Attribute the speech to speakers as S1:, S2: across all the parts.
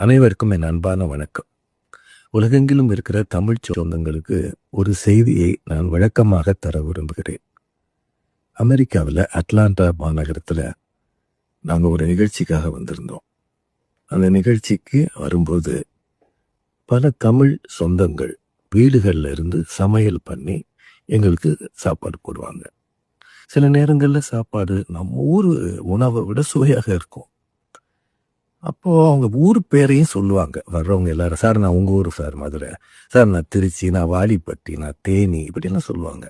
S1: அனைவருக்கும் என் அன்பான வணக்கம். உலகெங்கிலும் இருக்கிற தமிழ் சொந்தங்களுக்கு ஒரு செய்தியை நான் விளக்கமாக தர விரும்புகிறேன். அமெரிக்காவில் அட்லாண்டா மாநகரத்தில் நாங்கள் ஒரு நிகழ்ச்சிக்காக வந்திருந்தோம். அந்த நிகழ்ச்சிக்கு வரும்போது பல தமிழ் சொந்தங்கள் வீடுகளில் இருந்து சமையல் பண்ணி எங்களுக்கு சாப்பாடு போடுவாங்க. சில நேரங்களில் சாப்பாடு நம்ம ஊர் உணவை விட சுவையாக இருக்கும். அப்போது அவங்க ஊர் பேரையும் சொல்லுவாங்க வர்றவங்க எல்லாரும். சார் நான் உங்கள் ஊர் சார் மதுரை, சார் நான் திருச்சி, நான் வாலிப்பட்டி, நான் தேனி, இப்படிலாம் சொல்லுவாங்க.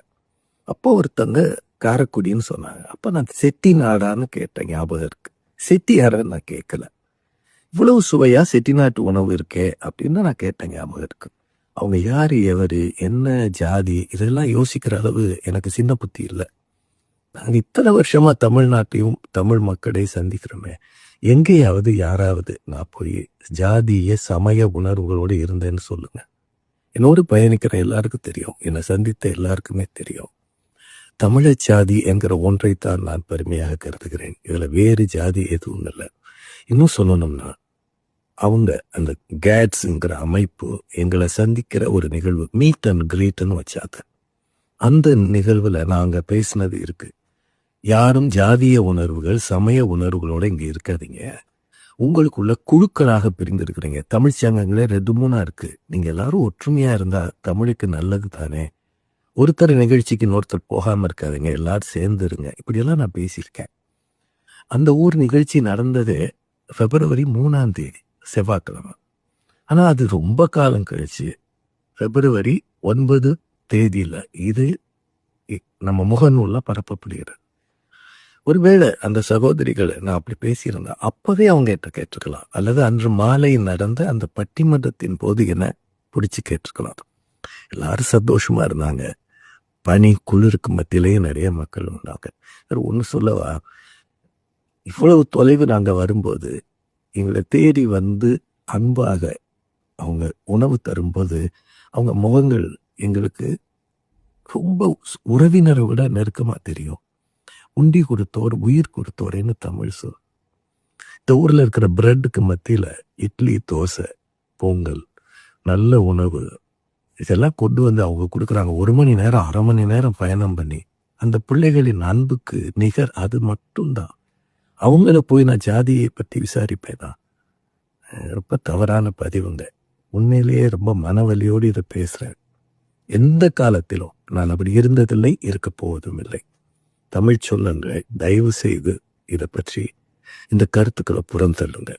S1: அப்போ ஒருத்தங்க காரைக்குடின்னு சொன்னாங்க. அப்போ நான் செட்டிநாடான்னு கேட்டேன், ஞாபகம் இருக்கு. செட்டியாரன்னு நான் கேட்கல. இவ்வளவு சுவையாக செட்டிநாட்டு உணவு இருக்கே அப்படின்னு நான் கேட்டேன், ஞாபகம் இருக்கு. அவங்க யார், எவர், என்ன ஜாதி, இதெல்லாம் யோசிக்கிற அளவு எனக்கு சின்ன புத்தி இல்லை. நாங்கள் இத்தனை வருஷமாக தமிழ்நாட்டையும் தமிழ் மக்களை சந்திக்கிறோமே, எங்கேயாவது யாராவது நான் போய் ஜாதிய சமய உணர்வுகளோடு இருந்தேன்னு சொல்லுங்க. என்னோடு பயணிக்கிற எல்லாருக்கும் தெரியும், என்னை சந்தித்த எல்லாருக்குமே தெரியும். தமிழர் ஜாதி என்கிற ஒன்றைத்தான் நான் பெருமையாக கருதுகிறேன். இதில் வேறு ஜாதி எதுவும் இல்லை. இன்னும் சொல்லணும்னா அவங்க அந்த கேட்ஸுங்கிற அமைப்பு எங்களை சந்திக்கிற ஒரு நிகழ்வு, மீட் அண்ட் கிரீட்னு வச்சாங்க. அந்த நிகழ்வில் நாங்கள் பேசினது இருக்கு. யாரும் ஜாதிய உணர்வுகள் சமய உணர்வுகளோட இங்கே இருக்காதீங்க. உங்களுக்குள்ள குழுக்களாக பிரிந்திருக்கிறீங்க. தமிழ் சங்கங்களே 2-3 இருக்கு. நீங்க எல்லாரும் ஒற்றுமையா இருந்தா தமிழுக்கு நல்லது தானே. ஒருத்தர் நிகழ்ச்சிக்கு இன்னொருத்தர் போகாம இருக்காதீங்க, எல்லாரும் சேர்ந்துருங்க. இப்படியெல்லாம் நான் பேசியிருக்கேன். அந்த ஊர் நிகழ்ச்சி நடந்தது February 3 செவ்வாய்க்கிழமை. ஆனா அது ரொம்ப காலம் கழிச்சு February 9 இது நம்ம முகநூல்ல பரப்பப்படுகிறது. ஒருவேளை அந்த சகோதரிகளை நான் அப்படி பேசியிருந்தேன், அப்பவே அவங்க கிட்ட கேட்டிருக்கலாம். அல்லது அன்று மாலை நடந்த அந்த பட்டிமன்றத்தின் போது என்ன பிடிச்சி கேட்டிருக்கலாம். எல்லாரும் சந்தோஷமா இருந்தாங்க. பனி குளிருக்கு மத்தியிலேயே நிறைய மக்கள் இருந்தாங்க. ஒன்று சொல்லவா, இவ்வளவு தொலைவு நாங்கள் வரும்போது எங்களை தேடி வந்து அன்பாக அவங்க உணவு தரும்போது அவங்க முகங்கள் எங்களுக்கு ரொம்ப உறவினரை விட நெருக்கமாக தெரியும். உண்டி கொடுத்தோர் உயிர் கொடுத்தோரேன்னு தமிழ் சொல். இந்த ஊரில் இருக்கிற பிரெட்டுக்கு மத்தியில் இட்லி, தோசை, பொங்கல், நல்ல உணவு இதெல்லாம் கொண்டு வந்து அவங்க கொடுக்குறாங்க. 1 மணி நேரம் 1/2 மணி நேரம் பயணம் பண்ணி. அந்த பிள்ளைகளின் அன்புக்கு நிகர் அது மட்டும்தான். அவங்கள போய் நான் ஜாதியை பற்றி விசாரிப்பேனா? ரொம்ப தவறான பதிவுங்க. உண்மையிலேயே ரொம்ப மனவலியோடு இதை பேசுகிறேன். எந்த காலத்திலும் நான் அப்படி இருந்ததில்லை, இருக்க போவதும் இல்லை. தமிழ் சொல்லுங்க, தயவு செய்து இதை பற்றி இந்த கருத்துக்களை புறம் தள்ளுங்க.